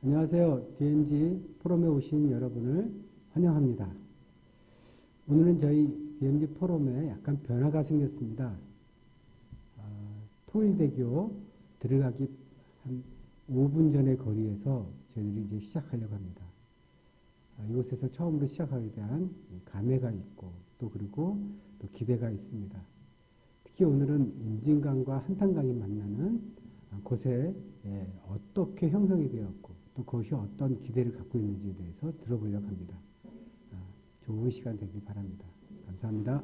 안녕하세요. DMZ 포럼에 오신 여러분을 환영합니다. 오늘은 저희 DMZ 포럼에 약간 변화가 생겼습니다. 통일대교 들어가기 한 5분 전의 거리에서 저희들이 이제 시작하려고 합니다. 이곳에서 처음으로 시작하게 대한 감회가 있고 그리고 또 기대가 있습니다. 특히 오늘은 임진강과 한탄강이 만나는 곳에 어떻게 형성이 되었고 또 그것이 어떤 기대를 갖고 있는지에 대해서 들어보려고 합니다. 좋은 시간 되길 바랍니다. 감사합니다.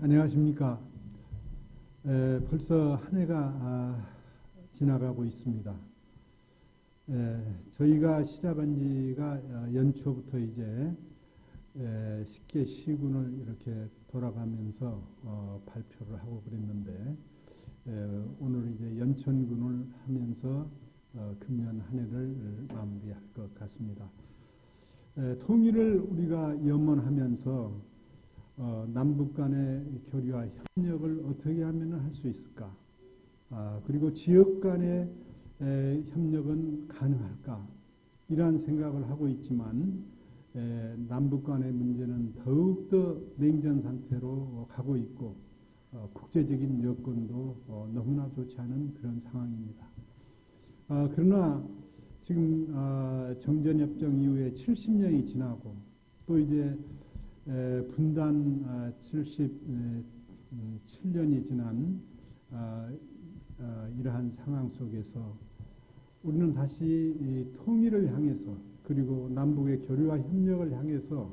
안녕하십니까. 벌써 한 해가 지나가고 있습니다. 저희가 시작한 지가 연초부터 이제 10개 시군을 이렇게 돌아가면서 발표를 하고 그랬는데 오늘 이제 연천군을 하면서 금년 한 해를 마무리할 것 같습니다. 통일을 우리가 염원하면서 남북 간의 교류와 협력을 어떻게 하면 할 수 있을까? 그리고 지역 간의 협력은 가능할까? 이러한 생각을 하고 있지만 남북 간의 문제는 더욱더 냉전 상태로 가고 있고 국제적인 여건도 너무나 좋지 않은 그런 상황입니다. 그러나 지금 정전협정 이후에 70년이 지나고 또 이제 분단 77년이 지난 이러한 상황 속에서 우리는 다시 이 통일을 향해서 그리고 남북의 교류와 협력을 향해서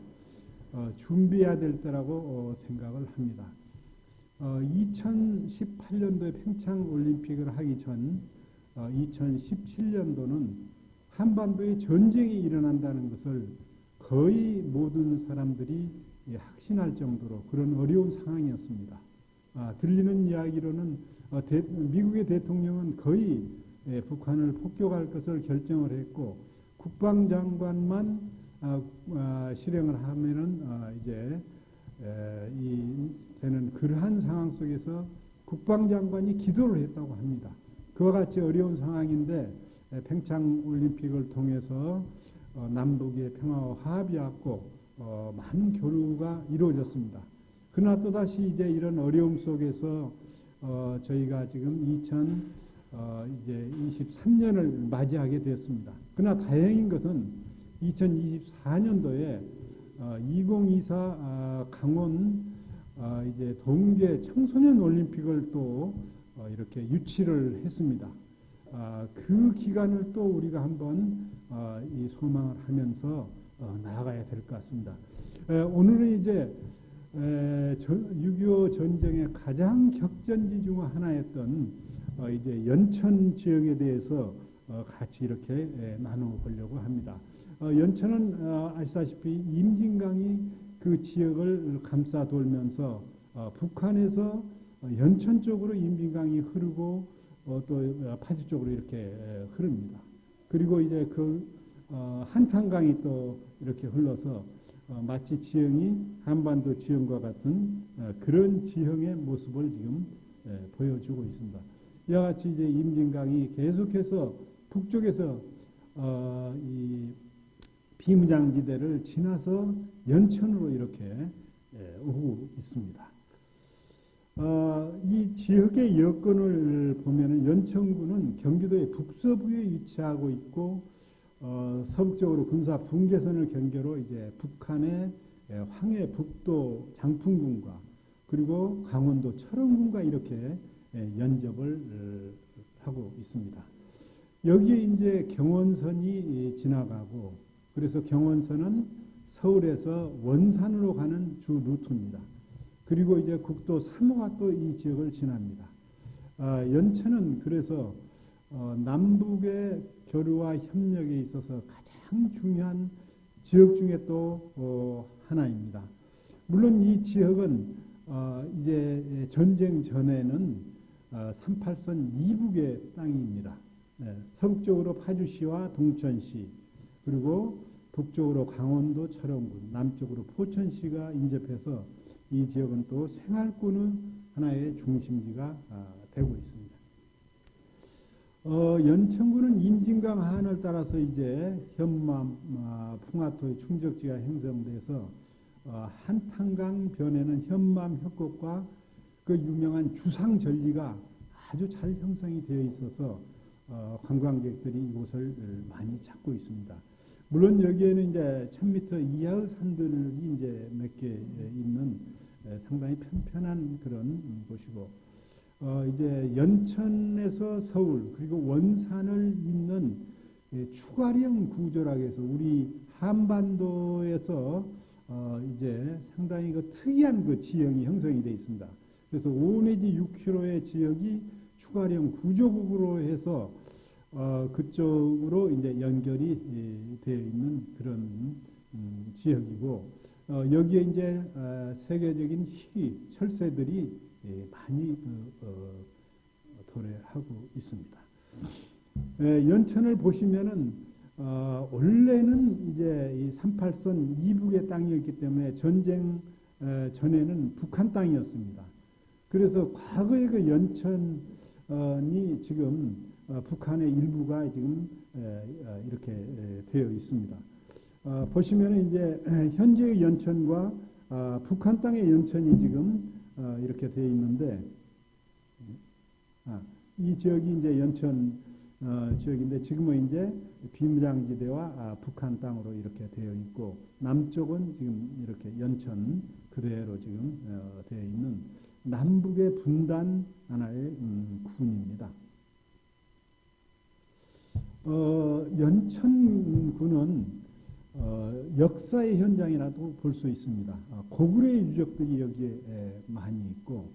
준비해야 될 때라고 생각을 합니다. 2018년도에 평창올림픽을 하기 전 2017년도는 한반도에 전쟁이 일어난다는 것을 거의 모든 사람들이 확신할 정도로 그런 어려운 상황이었습니다. 들리는 이야기로는 미국의 대통령은 거의 북한을 폭격할 것을 결정을 했고 국방장관만 실행을 하면은 이제 되는 그러한 상황 속에서 국방장관이 기도를 했다고 합니다. 그와 같이 어려운 상황인데 평창올림픽을 통해서 남북의 평화와 화합이 왔고 많은 교류가 이루어졌습니다. 그러나 또다시 이제 이런 어려움 속에서 저희가 지금 2023년을 맞이하게 되었습니다. 그러나 다행인 것은 2024년도에 2024 강원 이제 동계 청소년 올림픽을 또 이렇게 유치를 했습니다. 그 기간을 또 우리가 한번 이 소망을 하면서 나아가야 될 것 같습니다. 오늘은 이제 6.25 전쟁의 가장 격전지 중 하나였던 이제 연천 지역에 대해서 같이 이렇게 나눠보려고 합니다. 연천은 아시다시피 임진강이 그 지역을 감싸 돌면서 북한에서 연천 쪽으로 임진강이 흐르고 또 파주 쪽으로 이렇게 흐릅니다. 그리고 이제 그 한탄강이 또 이렇게 흘러서 마치 지형이 한반도 지형과 같은 그런 지형의 모습을 지금 보여주고 있습니다. 이와 같이 이제 임진강이 계속해서 북쪽에서 이 비무장지대를 지나서 연천으로 이렇게 오고 있습니다. 이 지역의 여건을 보면은 연천군은 경기도의 북서부에 위치하고 있고 서북적으로 군사 분계선을 경계로 이제 북한의 황해 북도 장풍군과 그리고 강원도 철원군과 이렇게 연접을 하고 있습니다. 여기에 이제 경원선이 지나가고 그래서 경원선은 서울에서 원산으로 가는 주 루트입니다. 그리고 이제 국도 3호가 또 이 지역을 지납니다. 연천은 그래서 남북의 교류와 협력에 있어서 가장 중요한 지역 중에 또 하나입니다. 물론 이 지역은 이제 전쟁 전에는 38선 이북의 땅입니다. 서북쪽으로 파주시와 동천시 그리고 북쪽으로 강원도 철원군, 남쪽으로 포천시가 인접해서 이 지역은 또 생활권의 하나의 중심지가 되고 있습니다. 연천군은 인진강 하한을 따라서 이제 현맘, 풍화토의 충적지가 형성돼서 한탄강 변에는 현맘 협곡과 그 유명한 주상절리가 아주 잘 형성이 되어 있어서 관광객들이 이곳을 많이 찾고 있습니다. 물론 여기에는 이제 1000m 이하의 산들이 이제 몇 개 있는 상당히 편편한 그런 곳이고, 이제 연천에서 서울 그리고 원산을 잇는 추가령 구조라고 해서 우리 한반도에서 이제 상당히 그 특이한 그 지형이 형성이 되어 있습니다. 그래서 5 내지 6km의 지역이 추가령 구조국으로 해서 그쪽으로 이제 연결이 되어 있는 그런 지역이고, 여기에 이제 세계적인 희귀 철새들이 많이 도래하고 있습니다. 연천을 보시면은 원래는 이제 이 38선 이북의 땅이었기 때문에 전쟁 전에는 북한 땅이었습니다. 그래서 과거의 그 연천이 지금 북한의 일부가 지금 이렇게 되어 있습니다. 보시면은 이제 현재의 연천과 북한 땅의 연천이 지금 이렇게 되어 있는데, 이 지역이 이제 연천 지역인데 지금은 이제 비무장지대와 북한 땅으로 이렇게 되어 있고, 남쪽은 지금 이렇게 연천 그대로 지금 되어 있는 남북의 분단 하나의 군입니다. 연천군은 역사의 현장이라도 볼 수 있습니다. 고구려의 유적들이 여기에 많이 있고,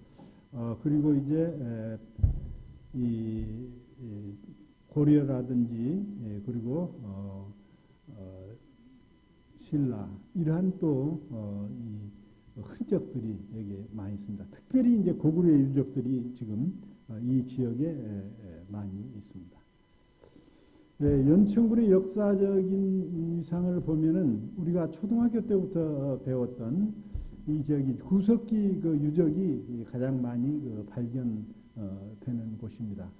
그리고 이제 이 고려라든지 그리고 신라 이러한 또 이 흔적들이 여기에 많이 있습니다. 특별히 이제 고구려의 유적들이 지금 이 지역에 많이 있습니다. 연천군의 역사적인 위상을 보면은 우리가 초등학교 때부터 배웠던 이 지역이 구석기 그 유적이 가장 많이 발견되는 곳입니다.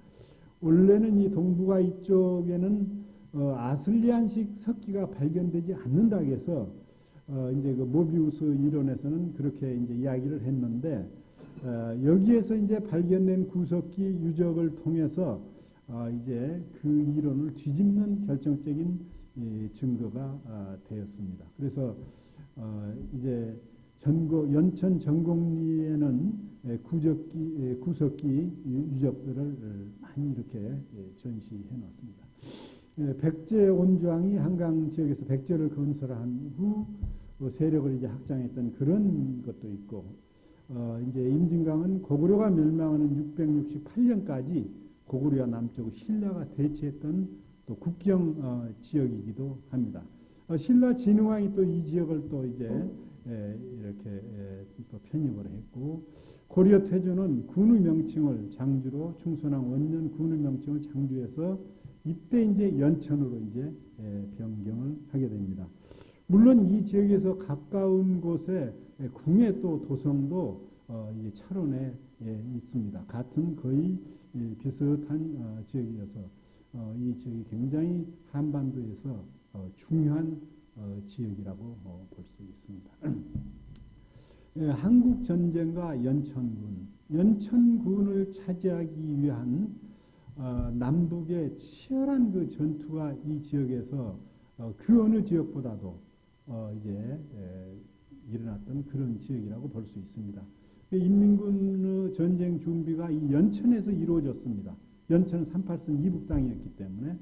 원래는 이 동북아 이쪽에는 아슬리안식 석기가 발견되지 않는다고 해서 이제 그 모비우스 이론에서는 그렇게 이제 이야기를 했는데, 여기에서 이제 발견된 구석기 유적을 통해서 이제 그 이론을 뒤집는 결정적인 증거가 되었습니다. 그래서 이제 연천 전곡리에는 구석기 유적들을 많이 이렇게 전시해 놨습니다. 백제 온주왕이 한강 지역에서 백제를 건설한 후 세력을 이제 확장했던 그런 것도 있고, 이제 임진강은 고구려가 멸망하는 668년까지 고구려와 남쪽 신라가 대치했던 또 국경 지역이기도 합니다. 신라 진흥왕이 또 이 지역을 또 이제 이렇게 또 편입을 했고, 고려 태조는 군의 명칭을 장주로, 충선왕 원년 군의 명칭을 장주해서 이때 이제 연천으로 이제 변경을 하게 됩니다. 물론 이 지역에서 가까운 곳에 궁예 또 도성도 이제 철원에 있습니다. 같은 거의 비슷한 지역이어서 이 지역이 굉장히 한반도에서 중요한 지역이라고 볼 수 있습니다. 한국 전쟁과 연천군을 차지하기 위한 남북의 치열한 그 전투가 이 지역에서 그 어느 지역보다도 이제 일어났던 그런 지역이라고 볼 수 있습니다. 인민군의 전쟁 준비가 이 연천에서 이루어졌습니다. 연천은 38선 이북 땅이었기 때문에,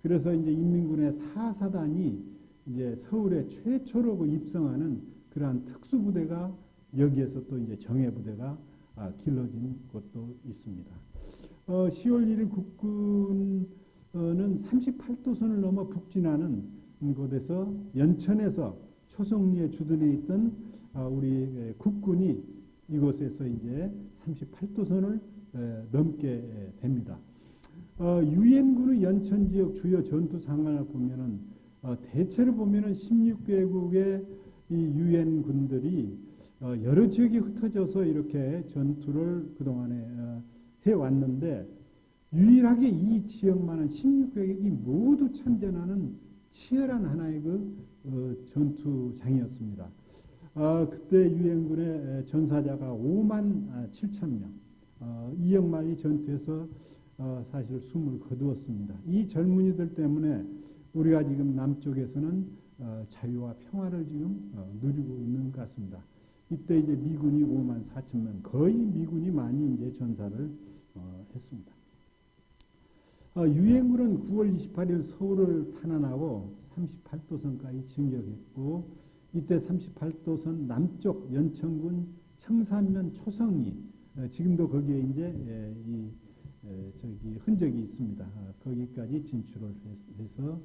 그래서 이제 인민군의 4사단이 이제 서울에 최초로 그 입성하는 그러한 특수부대가 여기에서 또 이제 정예부대가 길러진 곳도 있습니다. 10월 1일 국군은 38도선을 넘어 북진하는 곳에서 연천에서 초성리에 주둔해 있던 우리 국군이 이곳에서 이제 38도선을 넘게 됩니다. 유엔군의 연천 지역 주요 전투 상황을 보면은 대체로 보면은 16개국의 이 유엔군들이 여러 지역이 흩어져서 이렇게 전투를 그동안에 해왔는데 유일하게 이 지역만은 16개국이 모두 참전하는 치열한 하나의 전투장이었습니다. 그때 유엔군의 전사자가 5만 7천 명, 2억 마리 전투에서 사실 숨을 거두었습니다. 이 젊은이들 때문에 우리가 지금 남쪽에서는 자유와 평화를 지금 누리고 있는 것 같습니다. 이때 이제 미군이 5만 4천 명, 거의 미군이 많이 이제 전사를 했습니다. 유엔군은 9월 28일 서울을 탄환하고 38도선까지 진격했고 이때 38도선 남쪽 연천군 청산면 초성리 지금도 거기에 이제 저기 흔적이 있습니다. 거기까지 진출을 해서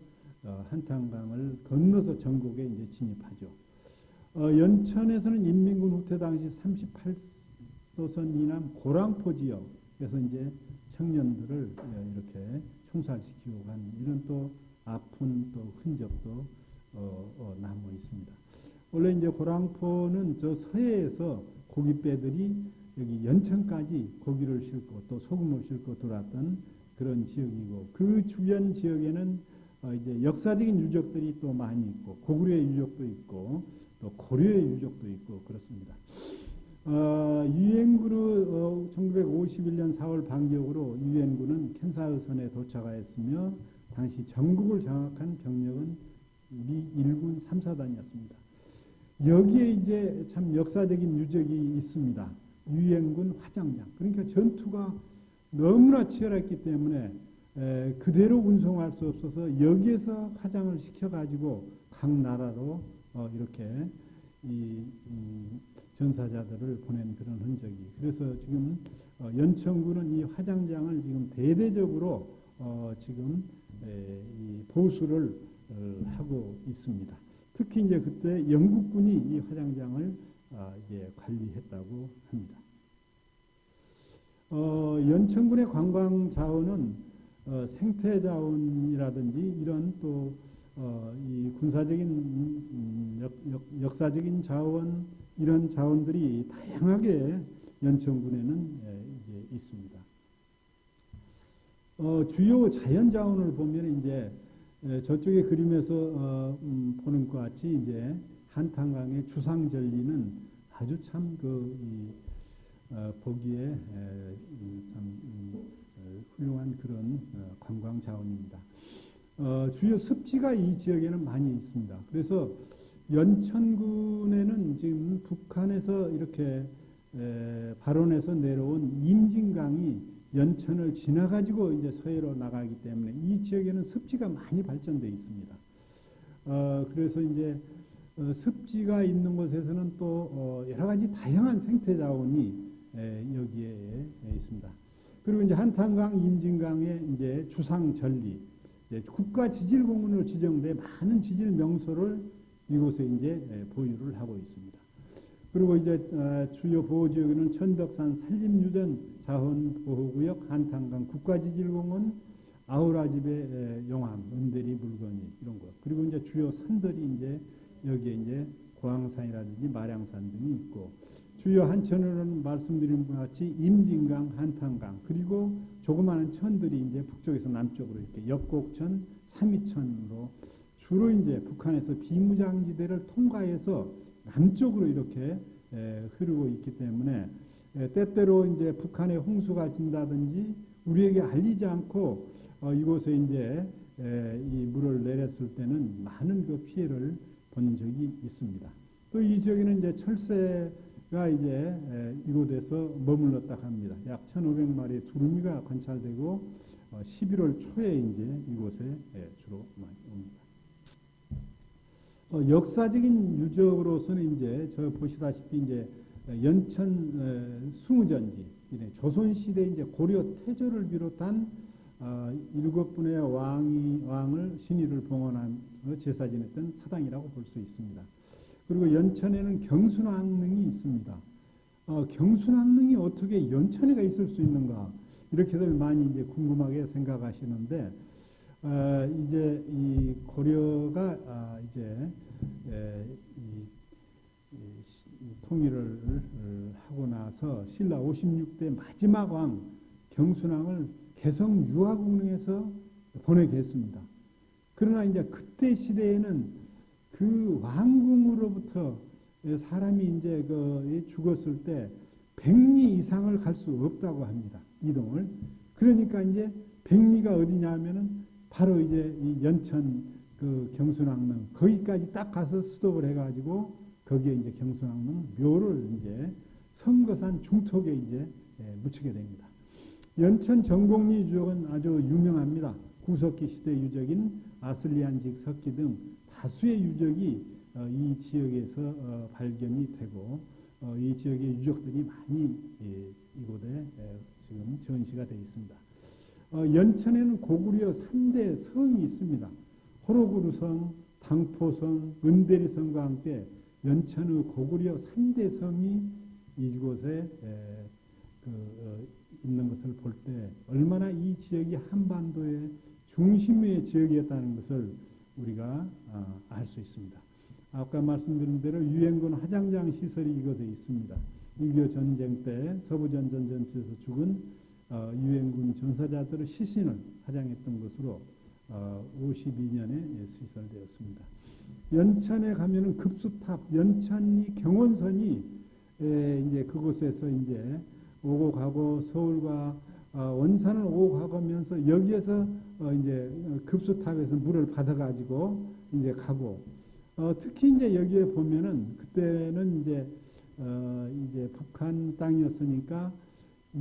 한탄강을 건너서 전국에 이제 진입하죠. 연천에서는 인민군 후퇴 당시 38도선 이남 고랑포 지역에서 이제 청년들을 이렇게 총살시키고 간 이런 또 아픈 또 흔적도 남아 있습니다. 원래 이제 고랑포는 저 서해에서 고깃배들이 여기 연천까지 고기를 싣고 또 소금을 싣고 들어왔던 그런 지역이고 그 주변 지역에는 이제 역사적인 유적들이 또 많이 있고 고구려의 유적도 있고 또 고려의 유적도 있고 그렇습니다. 유엔군은 1951년 4월 반격으로 유엔군은 켄사흐선에 도착하였으며 당시 전국을 장악한 병력은 미 1군 3사단이었습니다. 여기에 이제 참 역사적인 유적이 있습니다. 유엔군 화장장. 그러니까 전투가 너무나 치열했기 때문에 그대로 운송할 수 없어서 여기에서 화장을 시켜가지고 각 나라로 이렇게 이 전사자들을 보낸 그런 흔적이. 그래서 지금 연천군은 이 화장장을 지금 대대적으로 지금 이 보수를 하고 있습니다. 특히 이제 그때 영국군이 이 화장장을 이제 관리했다고 합니다. 연천군의 관광 자원은 생태 자원이라든지 이런 또 이 군사적인 역사적인 자원 이런 자원들이 다양하게 연천군에는 이제 있습니다. 주요 자연 자원을 보면 이제 저쪽의 그림에서 보는 것 같이 이제 한탄강의 주상절리는 아주 참 보기에 참 훌륭한 그런 관광 자원입니다. 주요 습지가 이 지역에는 많이 있습니다. 그래서 연천군에는 지금 북한에서 이렇게 발원해서 내려온 임진강이 연천을 지나가지고 이제 서해로 나가기 때문에 이 지역에는 습지가 많이 발전되어 있습니다. 그래서 이제 습지가 있는 곳에서는 또 여러 가지 다양한 생태 자원이 여기에 있습니다. 그리고 이제 한탄강, 임진강의 이제 주상 전리, 국가 지질공원으로 지정돼 많은 지질 명소를 이곳에 이제 보유를 하고 있습니다. 그리고 이제 주요 보호지역에는 천덕산 산림유전 자원보호구역, 한탄강 국가지질공원, 아우라집의 용암, 은대리 물건이 이런 거. 그리고 이제 주요 산들이 이제 여기에 이제 고항산이라든지 마량산 등이 있고 주요 한천으로는 말씀드린 것 같이 임진강, 한탄강 그리고 조그마한 천들이 이제 북쪽에서 남쪽으로 이렇게 역곡천, 삼이천으로 주로 이제 북한에서 비무장지대를 통과해서 남쪽으로 이렇게 흐르고 있기 때문에 때때로 이제 북한의 홍수가 진다든지 우리에게 알리지 않고 이곳에 이제 이 물을 내렸을 때는 많은 그 피해를 본 적이 있습니다. 또 이 지역에는 이제 철새가 이제 이곳에서 머물렀다 합니다. 약 1,500마리의 두루미가 관찰되고 11월 초에 이제 이곳에 주로 많이 옵니다. 역사적인 유적으로서는 이제 저 보시다시피 이제 연천 숭우전지, 조선 시대 이제 고려 태조를 비롯한 7분의 왕을 신의를 봉헌한 제사 지냈던 사당이라고 볼 수 있습니다. 그리고 연천에는 경순왕릉이 있습니다. 경순왕릉이 어떻게 연천에가 있을 수 있는가 이렇게들 많이 이제 궁금하게 생각하시는데 이제 이 고려가 이제 통일을 하고 나서 신라 56대 마지막 왕 경순왕을 개성 유화궁릉에서 보내게 했습니다. 그러나 이제 그때 시대에는 그 왕궁으로부터 사람이 이제 죽었을 때 100리 이상을 갈 수 없다고 합니다. 이동을. 그러니까 이제 100리가 어디냐면은 바로 이제 이 연천 그 경순왕릉 거기까지 딱 가서 스톱을 해가지고 거기에 이제 경순왕릉 묘를 이제 성거산 중턱에 이제 묻히게 됩니다. 연천 정곡리 유적은 아주 유명합니다. 구석기 시대 유적인 아슬리안식 석기 등 다수의 유적이 이 지역에서 발견이 되고 이 지역의 유적들이 많이 이곳에 지금 전시가 되어 있습니다. 연천에는 고구려 3대 성이 있습니다. 호로구루성, 당포성, 은대리성과 함께 연천의 고구려 3대 성이 이곳에 있는 것을 볼 때 얼마나 이 지역이 한반도의 중심의 지역이었다는 것을 우리가 알 수 있습니다. 아까 말씀드린 대로 유엔군 화장장 시설이 이곳에 있습니다. 6.25 전쟁 때 서부전선 전투에서 죽은 유엔군 전사자들의 시신을 화장했던 것으로 52년에 시설되었습니다. 연천에 가면은 급수탑, 연천이 경원선이 이제 그곳에서 이제 오고 가고 서울과 원산을 오고 가면서 여기에서 이제 급수탑에서 물을 받아가지고 이제 가고 특히 이제 여기에 보면은 그때는 이제 북한 땅이었으니까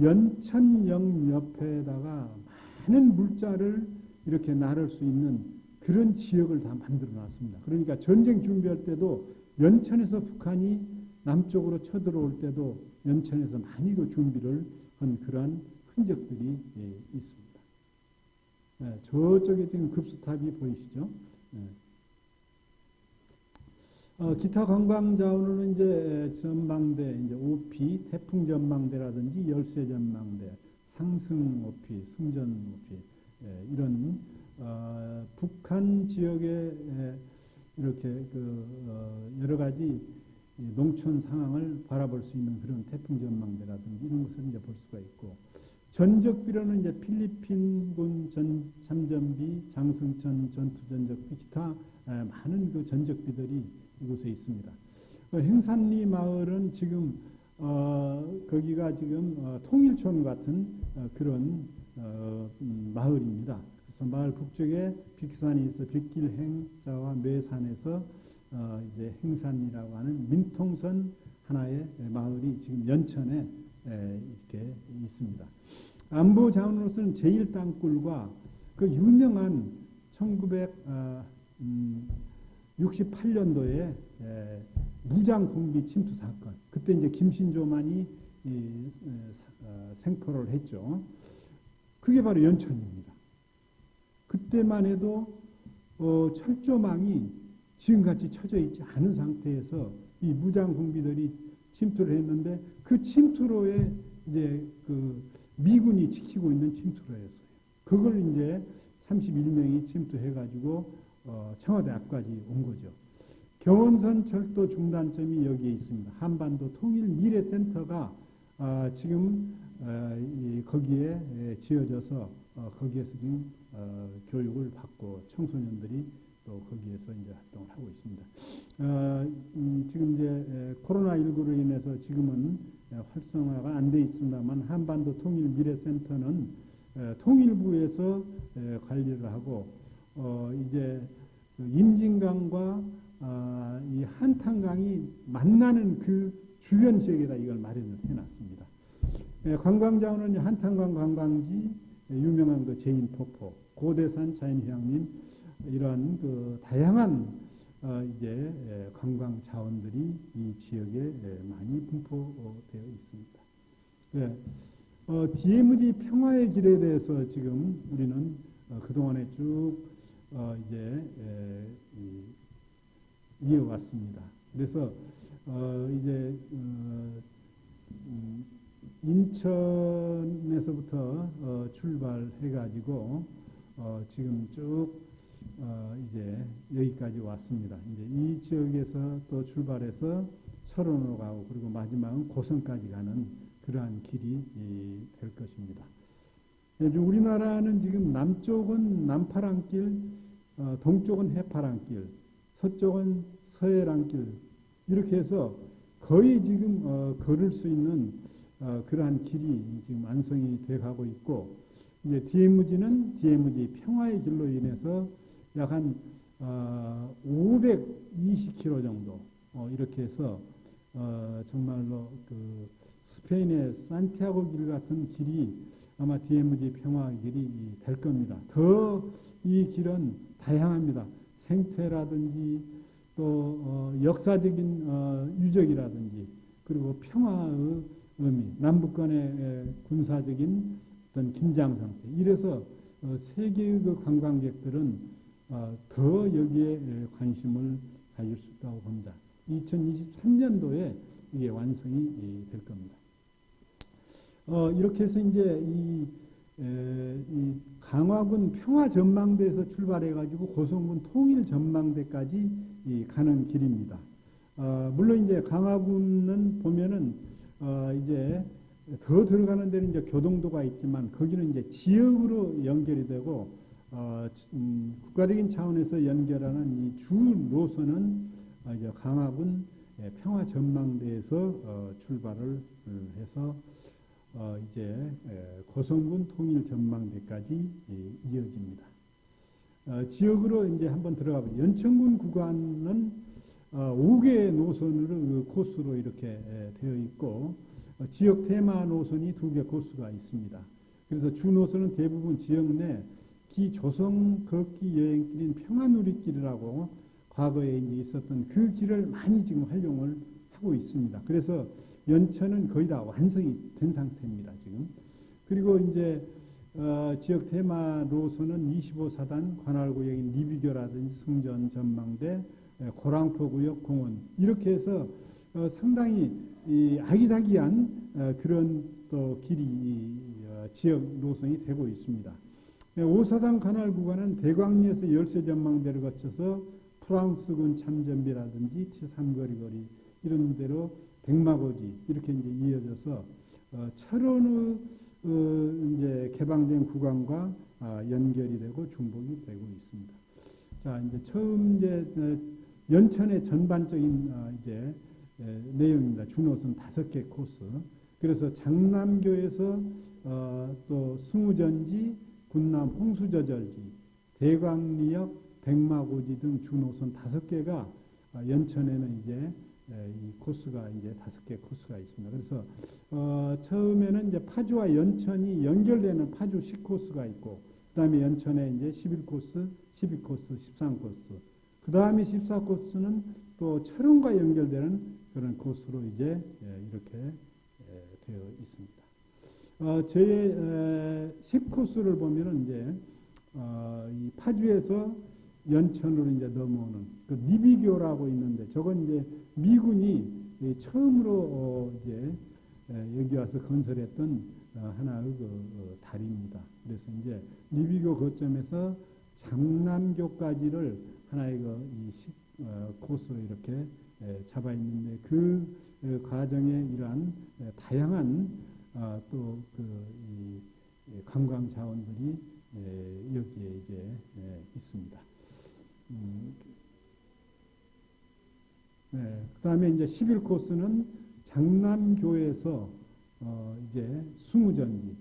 연천역 옆에다가 많은 물자를 이렇게 나를 수 있는 그런 지역을 다 만들어 놨습니다. 그러니까 전쟁 준비할 때도 연천에서 북한이 남쪽으로 쳐들어올 때도 연천에서 많이 그 준비를 한 그러한 흔적들이 있습니다. 저쪽에 지금 급수탑이 보이시죠? 기타 관광 자원으로는 이제 전망대, 이제 오피, 태풍 전망대라든지 열쇠 전망대, 상승 오피, 승전 오피, 이런 북한 지역에 이렇게 여러 가지 농촌 상황을 바라볼 수 있는 그런 태풍 전망대라든지 이런 것을 이제 볼 수가 있고, 전적비로는 이제 필리핀군 참전비, 장승천 전투 전적비, 기타 많은 그 전적비들이 이곳에 있습니다. 행산리 마을은 지금 거기가 지금 통일촌 같은 그런 마을입니다. 그래서 마을 북쪽에 빅산이 있어 빅길 행자와 매산에서 이제 행산이라고 하는 민통선 하나의 마을이 지금 연천에 이렇게 있습니다. 안보 자원으로서는 제1땅굴과 그 유명한 1968년도에 무장 공비 침투 사건. 그때 이제 김신조만이 생포를 했죠. 그게 바로 연천입니다. 그때만 해도 철조망이 지금같이 쳐져 있지 않은 상태에서 이 무장 공비들이 침투를 했는데 그 침투로에 이제 그 미군이 지키고 있는 침투로였어요. 그걸 이제 31명이 침투해가지고 청와대 앞까지 온 거죠. 경원선 철도 중단점이 여기에 있습니다. 한반도 통일 미래센터가 지금 거기에 지어져서 거기에서 지금 교육을 받고 청소년들이 또 거기에서 이제 활동을 하고 있습니다. 지금 이제 코로나19로 인해서 지금은 활성화가 안 돼 있습니다만 한반도 통일 미래센터는 통일부에서 관리를 하고 이제 임진강과 이 한탄강이 만나는 그 주변 지역에다 이걸 마련을 해놨습니다. 관광자원은 한탄강 관광지, 유명한 그 제인폭포, 고대산 자연휴양림 이러한 그 다양한 이제 관광 자원들이 이 지역에 많이 분포되어 있습니다. DMZ 평화의 길에 대해서 지금 우리는 그동안에 쭉 이제 이어왔습니다. 그래서 이제 인천에서부터 출발해가지고 지금 쭉 이제 여기까지 왔습니다. 이제 이 지역에서 또 출발해서 철원으로 가고 그리고 마지막은 고성까지 가는 그러한 길이 될 것입니다. 우리나라는 지금 남쪽은 남파랑길, 동쪽은 해파랑길, 서쪽은 서해랑길 이렇게 해서 거의 지금 걸을 수 있는 그러한 길이 지금 완성이 돼 가고 있고 이제 DMZ는 DMZ 평화의 길로 인해서 약 한 520km 정도 이렇게 해서 정말로 그 스페인의 산티아고 길 같은 길이 아마 DMZ 평화 길이 될 겁니다. 더 이 길은 다양합니다. 생태라든지 또 역사적인 유적이라든지 그리고 평화의 의미, 남북 간의 군사적인 어떤 긴장 상태. 이래서 세계의 그 관광객들은 더 여기에 관심을 가질 수 있다고 봅니다. 2023년도에 이게 완성이 될 겁니다. 이렇게 해서 이제 이 강화군 평화전망대에서 출발해가지고 고성군 통일전망대까지 가는 길입니다. 물론 이제 강화군은 보면은 이제 더 들어가는 데는 이제 교동도가 있지만 거기는 이제 지역으로 연결이 되고 국가적인 차원에서 연결하는 이 주 노선은 이제 강화군 평화전망대에서 출발을 해서 이제 고성군 통일전망대까지 이어집니다. 지역으로 이제 한번 들어가 보죠. 연천군 구간은 5개의 노선으로 그 코스로 이렇게 되어 있고 지역 테마 노선이 2개 코스가 있습니다. 그래서 주 노선은 대부분 지역 내 기조성 걷기 여행길인 평화누리길이라고 과거에 이제 있었던 그 길을 많이 지금 활용을 하고 있습니다. 그래서 연천은 거의 다 완성이 된 상태입니다, 지금. 그리고 이제 지역 테마 노선은 25사단 관할구역인 리비교라든지 승전 전망대, 고랑포 구역 공원 이렇게 해서 상당히 아기자기한 그런 또 길이 지역 노선이 되고 있습니다. 5사단 관할 구간은 대광리에서 열세 전망대를 거쳐서 프랑스군 참전비라든지 T3거리 이런 데로 백마고지 이렇게 이제 이어져서 철원의 이제 개방된 구간과 연결이 되고 중복이 되고 있습니다. 자, 이제 처음 이제 연천의 전반적인 이제 내용입니다. 주노선 5개 코스. 그래서 장남교에서 또 승우전지, 군남 홍수저절지, 대광리역, 백마고지 등 주노선 5개가 연천에는 이제 이 코스가 이제 5개 코스가 있습니다. 그래서 처음에는 이제 파주와 연천이 연결되는 파주 10코스가 있고, 그다음에 연천에 이제 11코스, 12코스, 13코스, 그다음에 14코스는 또 철원과 연결되는 그런 코스로 이제 이렇게 되어 있습니다. 제 10코스를 보면은 이제 이 파주에서 연천으로 이제 넘어오는 그 리비교라고 있는데 저건 이제 미군이 처음으로 이제 여기 와서 건설했던 하나의 그 다리입니다. 그래서 이제 리비교 거점에서 장남교까지를 하나의 코스로 이렇게 잡아 있는데 그 과정에 이러한 다양한 또 그 관광 자원들이 여기에 이제 있습니다. 그다음에 이제 11코스는 장남교에서 이제 승우전지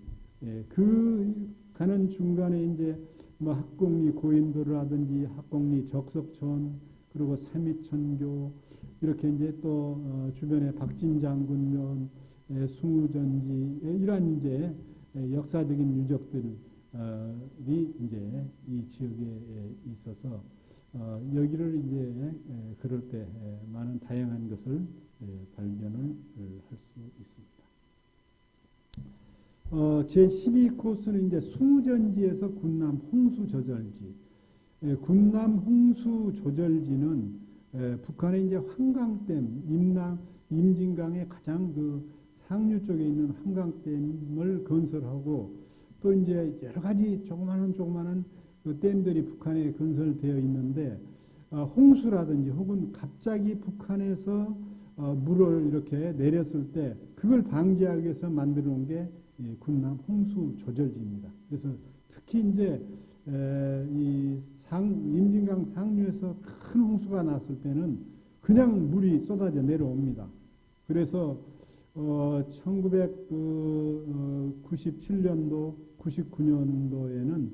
그 가는 중간에 이제 뭐 학곡리 고인도라든지 학곡리 적석촌 그리고 삼이천교 이렇게 이제 또 주변에 박진장군면 승우전지 이러한 이제 역사적인 유적들이 이제 이 지역에 있어서 여기를 이제 그럴 때 많은 다양한 것을 발견을 할 수 있습니다. 제12코스는 이제 승우전지에서 군남 홍수조절지. 군남 홍수조절지는 북한의 이제 한강댐, 임진강의 가장 그 상류 쪽에 있는 한강댐을 건설하고 또 이제 여러 가지 조그마한 그 댐들이 북한에 건설되어 있는데 홍수라든지 혹은 갑자기 북한에서 물을 이렇게 내렸을 때 그걸 방지하기 위해서 만들어 놓은 게 군남 홍수 조절지입니다. 그래서 특히 이제 임진강 상류에서 큰 홍수가 났을 때는 그냥 물이 쏟아져 내려옵니다. 그래서 1997년도, 99년도에는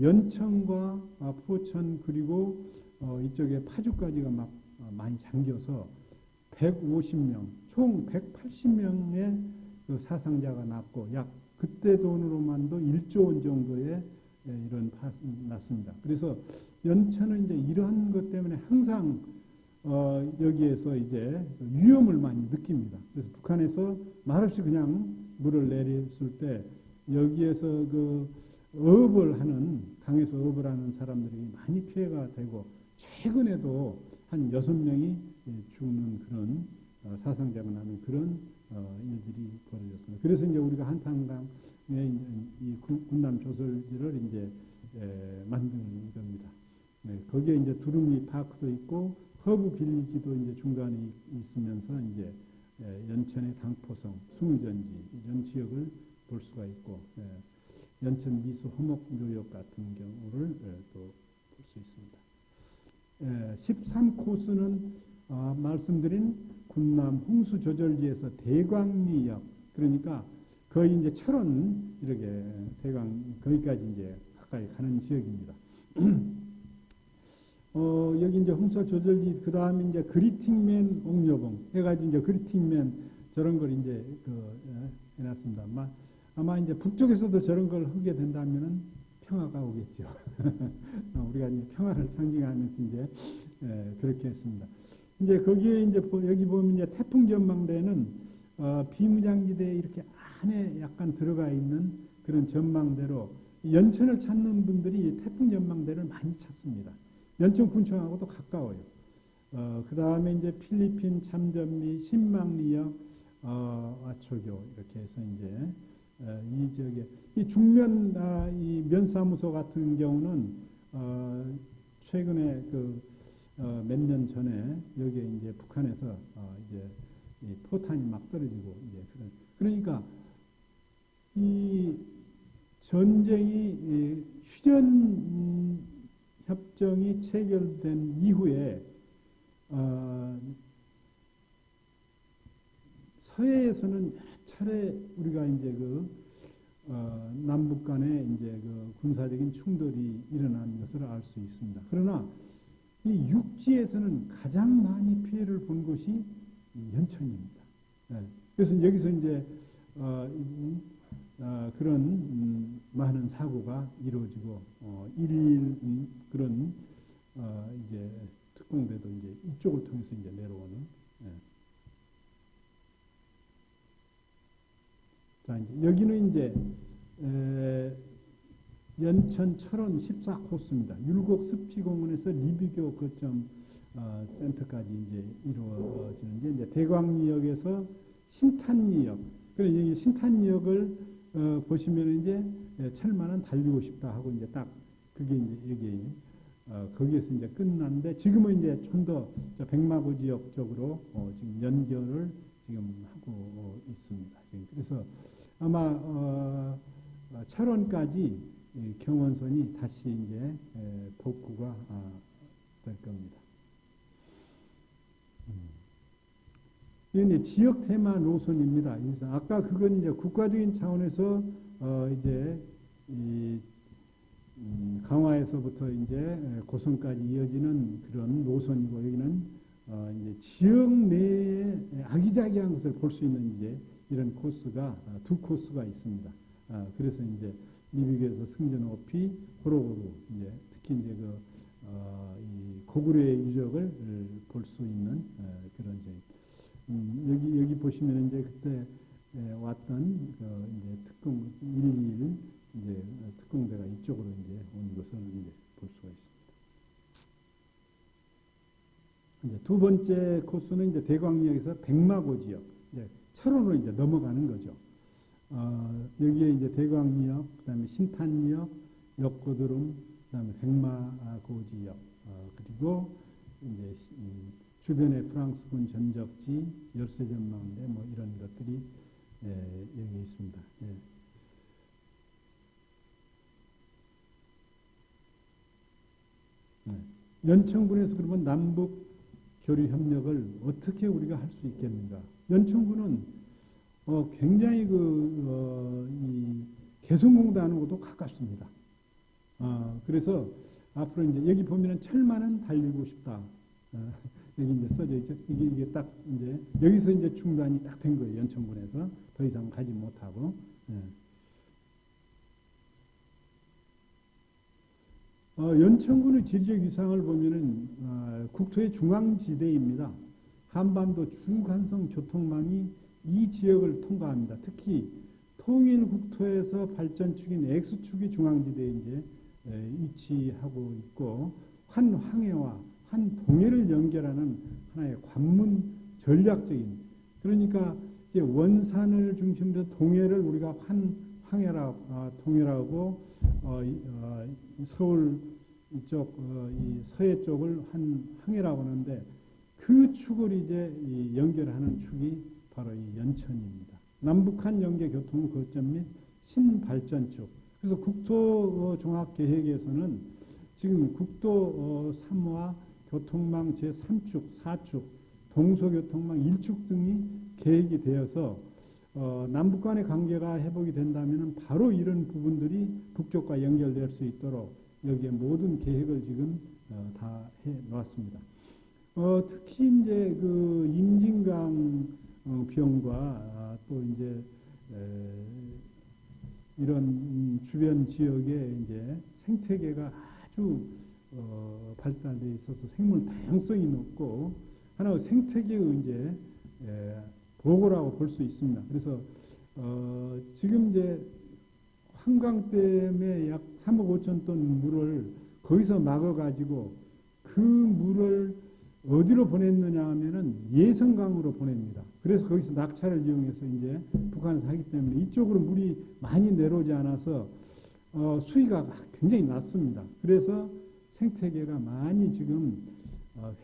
연천과 포천 그리고 이쪽에 파주까지가 막 많이 잠겨서 150명, 총 180명의 그 사상자가 났고 약 그때 돈으로만도 1조 원 정도의 이런 났습니다. 그래서 연천은 이제 이러한 것 때문에 항상 여기에서 이제 위험을 많이 느낍니다. 그래서 북한에서 말없이 그냥 물을 내렸을 때 여기에서 그 어업을 하는 강에서 어업을 하는 사람들이 많이 피해가 되고 최근에도 한 6명이 죽는 그런 사상자가 나는 그런 일들이 벌어졌습니다. 그래서 이제 우리가 한탄강의 이 군남 조설지를 이제 만든 겁니다. 네, 거기에 이제 두루미 파크도 있고 허브 빌리지도 이제 중간에 있으면서 이제 연천의 당포성, 숭의전지 이런 지역을 볼 수가 있고 연천 미수 허목 묘역 같은 경우를 또 볼 수 있습니다. 13코스는 말씀드린 군남 홍수 조절지에서 대광리역 그러니까 거의 이제 철원 이렇게 대광 거기까지 이제 가까이 가는 지역입니다. 여기 이제 홍수 조절지 그 다음에 이제 그리팅맨 옥녀봉 해가지고 이제 그리팅맨 저런 걸 이제 해놨습니다. 아마 이제 북쪽에서도 저런 걸 하게 된다면은 평화가 오겠죠. 우리가 이제 평화를 상징하면서 이제 그렇게 했습니다. 이제 거기에 이제 여기 보면 이제 태풍 전망대는 비무장지대에 이렇게 안에 약간 들어가 있는 그런 전망대로 연천을 찾는 분들이 태풍 전망대를 많이 찾습니다. 연천 군청하고도 가까워요. 그 다음에 이제 필리핀 참전미 신망리역 와초교 이렇게 해서 이제 이 지역에 이 중면 이 면사무소 같은 경우는 최근에 그 몇 년 전에 여기에 이제 북한에서 이제 이 포탄이 막 떨어지고 이제 그러니까 이 전쟁이 휴전 협정이 체결된 이후에 서해에서는 여러 차례 우리가 이제 남북 간에 이제 군사적인 충돌이 일어난 것을 알 수 있습니다. 그러나 이 육지에서는 가장 많이 피해를 본 곳이 연천입니다. 그래서 여기서 이제 그런 많은 사고가 이루어지고 1.1 그런 이제 특공대도 이제 이쪽을 통해서 이제 내려오는. 자, 이제 여기는 이제 연천 철원 14코스입니다. 율곡 습지공원에서 리비교 거점 센터까지 이제 이루어지는데 이제 대광리역에서 신탄리역. 그래서 여기 신탄리역을 보시면 이제 철만은 달리고 싶다 하고 이제 딱 그게 이제 여기 거기에서 이제 끝났는데 지금은 이제 좀 더 백마고 지역 쪽으로 지금 연결을 지금 하고 있습니다. 지금 그래서 아마 철원까지 경원선이 다시 이제 복구가 될 겁니다. 이건 이제 지역 테마 노선입니다. 아까 그건 이제 국가적인 차원에서 이제 이 강화에서부터 이제 고성까지 이어지는 그런 노선이고 여기는 이제 지역 내에 아기자기한 것을 볼 수 있는 이제 이런 코스가 두 코스가 있습니다. 그래서 이제 리비교에서 승전 오피 호로고루 이제 특히 이제 이 고구려의 유적을 볼 수 있는 그런 여기 보시면 이제 그때 왔던 이제 특공 121 이제 특공대가 이쪽으로 이제 온 것을 이제 볼 수가 있습니다. 이제 두 번째 코스는 이제 대광역에서 백마고 지역, 이제 철원으로 이제 넘어가는 거죠. 여기에 이제 대광역, 그다음에 신탄역, 역고드름, 그다음에 백마고 지역, 그리고 이제 주변에 프랑스군 전적지, 열세 전망대 뭐 이런 것들이 여기 있습니다. 예. 네. 연천군에서 그러면 남북 교류 협력을 어떻게 우리가 할 수 있겠는가? 연천군은 굉장히 이 개성공단하고도 가깝습니다. 그래서 앞으로 이제 여기 보면은 철만은 달리고 싶다. 여기 이제 써져 있죠. 이게 딱 이제 여기서 이제 중단이 딱 된 거예요. 연천군에서 더 이상 가지 못하고. 예. 연천군의 지리적 위상을 보면은 국토의 중앙지대입니다. 한반도 중간성 교통망이 이 지역을 통과합니다. 특히 통일 국토에서 발전축인 X축이 중앙지대에 이제 위치하고 있고 한 황해와 한 동해를 연결하는 하나의 관문 전략적인 그러니까 이제 원산을 중심으로 동해를 우리가 동해라고 서울 이쪽 이 서해 쪽을 한 항해라고 하는데 그 축을 이제 연결하는 축이 바로 이 연천입니다. 남북한 연계 교통 거점 및 신발전축. 그래서 국토종합계획에서는 지금 국도 3화 교통망 제3축, 4축, 동서교통망 1축 등이 계획이 되어서 남북 간의 관계가 회복이 된다면 바로 이런 부분들이 북쪽과 연결될 수 있도록 여기에 모든 계획을 지금 다 해 놓았습니다. 특히 이제 그 임진강 병과 또 이제 이런 주변 지역에 이제 생태계가 아주 발달되어 있어서 생물 다양성이 높고 하나의 생태계의 이제 보고라고 볼 수 있습니다. 그래서 지금 이제 한강댐에 약 3억 5천 톤 물을 거기서 막아가지고 그 물을 어디로 보냈느냐 하면은 예성강으로 보냅니다. 그래서 거기서 낙차를 이용해서 이제 북한에서 하기 때문에 이쪽으로 물이 많이 내려오지 않아서 수위가 굉장히 낮습니다. 그래서 생태계가 많이 지금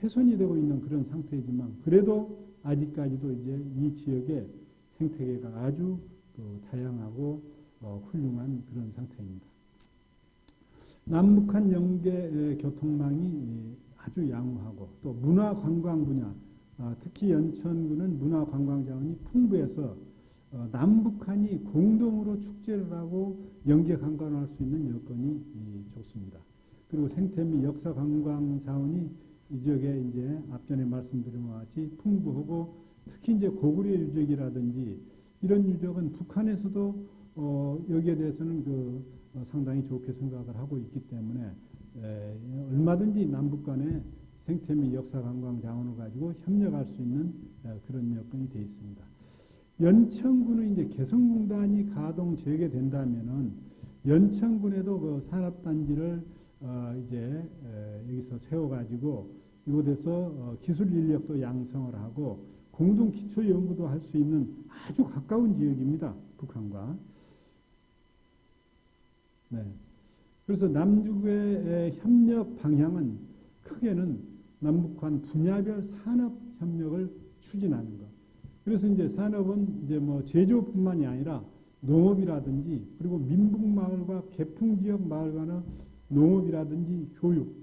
훼손이 되고 있는 그런 상태이지만 그래도 아직까지도 이제 이 지역의 생태계가 아주 다양하고 훌륭한 그런 상태입니다. 남북한 연계 교통망이 아주 양호하고 또 문화관광 분야 특히 연천군은 문화관광 자원이 풍부해서 남북한이 공동으로 축제를 하고 연계 관광을 할 수 있는 여건이 좋습니다. 그리고 생태 및 역사 관광 자원이 이 지역에 이제 앞전에 말씀드린 것 같이 풍부하고 특히 이제 고구려 유적이라든지 이런 유적은 북한에서도 여기에 대해서는 상당히 좋게 생각을 하고 있기 때문에 얼마든지 남북 간의 생태 및 역사 관광 자원을 가지고 협력할 수 있는 그런 여건이 되어 있습니다. 연천군은 이제 개성공단이 가동 재개된다면은 연천군에도 그 산업단지를 이제 여기서 세워가지고 이곳에서 기술 인력도 양성을 하고 공동 기초 연구도 할 수 있는 아주 가까운 지역입니다. 북한과. 네. 그래서 남북의 협력 방향은 크게는 남북한 분야별 산업 협력을 추진하는 것. 그래서 이제 산업은 이제 뭐 제조뿐만이 아니라 농업이라든지 그리고 민북 마을과 개풍 지역 마을 간의 농업이라든지 교육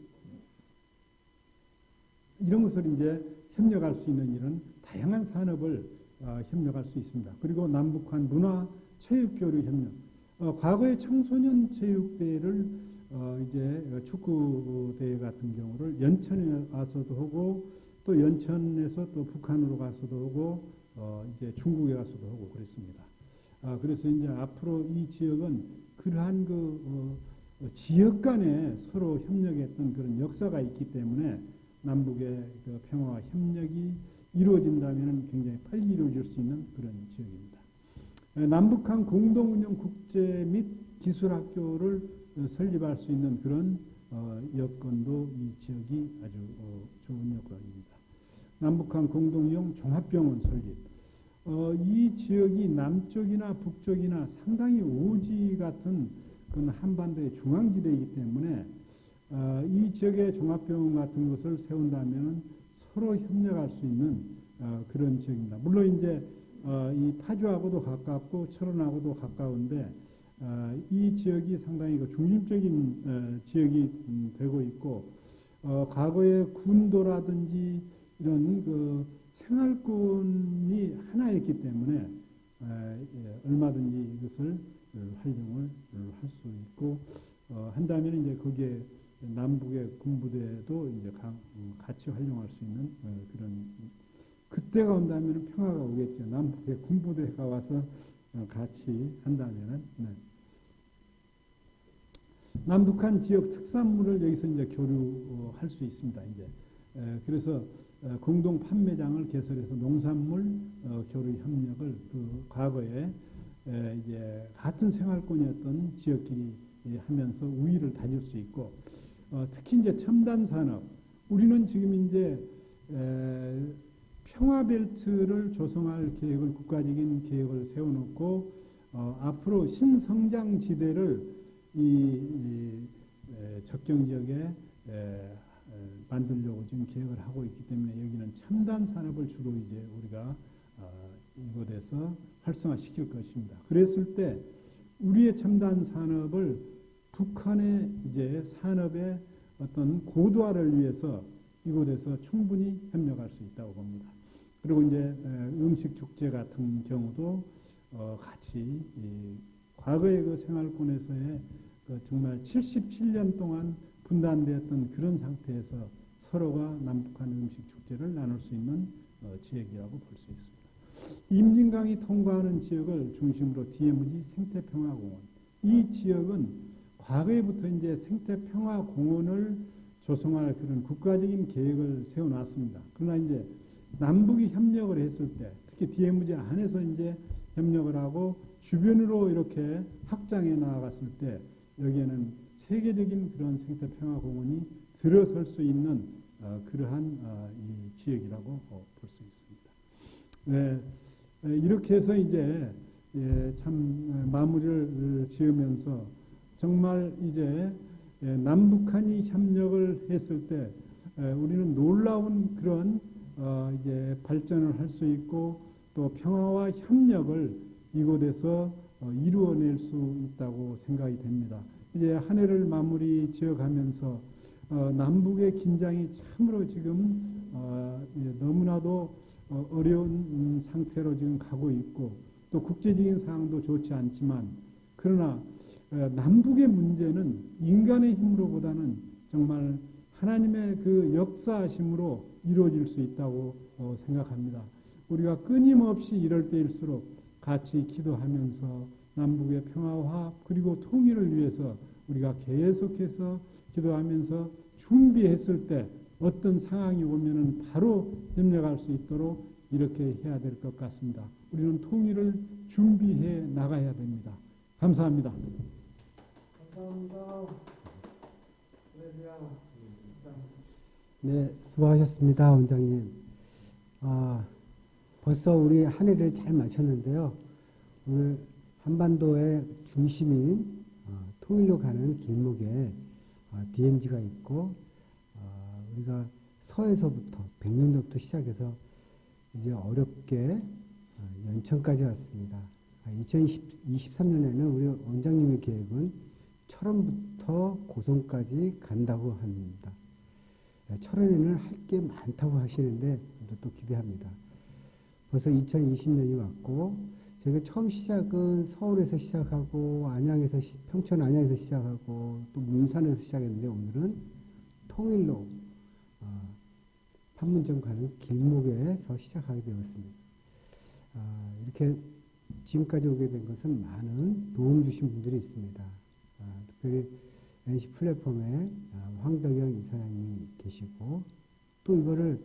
이런 것을 이제 협력할 수 있는 이런 다양한 산업을 협력할 수 있습니다. 그리고 남북한 문화 체육 교류 협력. 과거에 청소년 체육대회를 이제 축구 대회 같은 경우를 연천에 가서도 하고 또 연천에서 또 북한으로 가서도 하고 이제 중국에 가서도 하고 그랬습니다. 그래서 이제 앞으로 이 지역은 그러한 지역 간에 서로 협력했던 그런 역사가 있기 때문에 남북의 평화와 협력이 이루어진다면 굉장히 빨리 이루어질 수 있는 그런 지역입니다. 남북한 공동운영 국제 및 기술학교를 설립할 수 있는 그런 여건도 이 지역이 아주 좋은 여건입니다. 남북한 공동이용 종합병원 설립. 이 지역이 남쪽이나 북쪽이나 상당히 오지 같은 그런 한반도의 중앙지대이기 때문에 이 지역의 종합병원 같은 것을 세운다면 서로 협력할 수 있는 그런 지역입니다. 물론 이제 이 파주하고도 가깝고 철원하고도 가까운데 이 지역이 상당히 그 중심적인 지역이 되고 있고 과거에 군도라든지 이런 그 생활권이 하나였기 때문에 얼마든지 이것을 활용을 할 수 있고 한다면 이제 거기에 남북의 군부대도 이제 같이 활용할 수 있는 그런 그때가 온다면 평화가 오겠죠. 남북의 군부대가 와서 같이 한다면은 남북한 지역 특산물을 여기서 이제 교류할 수 있습니다. 이제 그래서 공동 판매장을 개설해서 농산물 교류 협력을 그 과거에 이제 같은 생활권이었던 지역끼리 하면서 우위를 다질 수 있고 특히 이제 첨단 산업 우리는 지금 이제 평화벨트를 조성할 계획을 국가적인 계획을 세워놓고 앞으로 신성장지대를 이 접경 지역에 만들려고 지금 계획을 하고 있기 때문에 여기는 첨단 산업을 주로 이제 우리가 이곳에서 활성화시킬 것입니다. 그랬을 때 우리의 첨단 산업을 북한의 이제 산업의 어떤 고도화를 위해서 이곳에서 충분히 협력할 수 있다고 봅니다. 그리고 이제 음식 축제 같은 경우도 같이 과거의 그 생활권에서의 그 정말 77년 동안 분단되었던 그런 상태에서 서로가 남북한 음식 축제를 나눌 수 있는 지역이라고 볼 수 있습니다. 임진강이 통과하는 지역을 중심으로 DMZ 생태평화공원 이 지역은 과거에부터 이제 생태평화공원을 조성할 그런 국가적인 계획을 세워놨습니다. 그러나 이제 남북이 협력을 했을 때 특히 DMZ 안에서 이제 협력을 하고 주변으로 이렇게 확장해 나아갔을 때 여기에는 세계적인 그런 생태평화공원이 들어설 수 있는 그러한 이 지역이라고 볼 수 있습니다. 네, 이렇게 해서 이제 참 마무리를 지으면서 정말 이제 남북한이 협력을 했을 때 우리는 놀라운 그런 이제 발전을 할 수 있고 또 평화와 협력을 이곳에서 이루어낼 수 있다고 생각이 됩니다. 이제 한 해를 마무리 지어가면서 남북의 긴장이 참으로 지금 너무나도 어려운 상태로 지금 가고 있고 또 국제적인 상황도 좋지 않지만 그러나 남북의 문제는 인간의 힘으로보다는 정말 하나님의 그 역사하심으로 이루어질 수 있다고 생각합니다. 우리가 끊임없이 이럴 때일수록 같이 기도하면서 남북의 평화와 그리고 통일을 위해서 우리가 계속해서 기도하면서 준비했을 때 어떤 상황이 오면은 바로 협력할 수 있도록 이렇게 해야 될 것 같습니다. 우리는 통일을 준비해 나가야 됩니다. 감사합니다. 감사합니다. 네, 수고하셨습니다, 원장님. 벌써 우리 한 해를 잘 마쳤는데요. 오늘 한반도의 중심인 통일로 가는 길목에 DMZ가 있고 우리가 서에서부터 백령도부터 시작해서 이제 어렵게 연천까지 왔습니다. 2023년에는 우리 원장님의 계획은 철원부터 고성까지 간다고 합니다. 철원에는 할 게 많다고 하시는데 또 기대합니다. 벌써 2020년이 왔고 저희가 처음 시작은 서울에서 시작하고 안양에서 평촌 안양에서 시작하고 또 문산에서 시작했는데 오늘은 통일로 판문점 가는 길목에서 시작하게 되었습니다. 이렇게 지금까지 오게 된 것은 많은 도움 주신 분들이 있습니다. 특별히 NC 플랫폼에 황덕영 이사장님이 계시고 또 이거를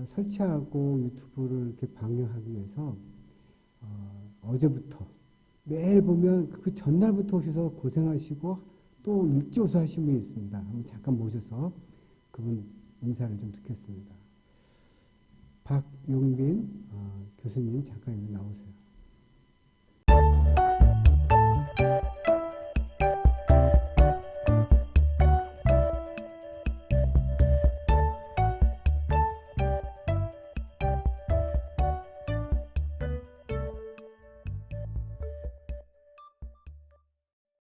설치하고 유튜브를 이렇게 방영하기 위해서 어제부터 매일 보면 그 전날부터 오셔서 고생하시고 또 일찍 오셔서 하신 분이 있습니다. 한번 잠깐 모셔서 그분 인사를 좀 듣겠습니다. 박용빈 교수님 잠깐 나오세요.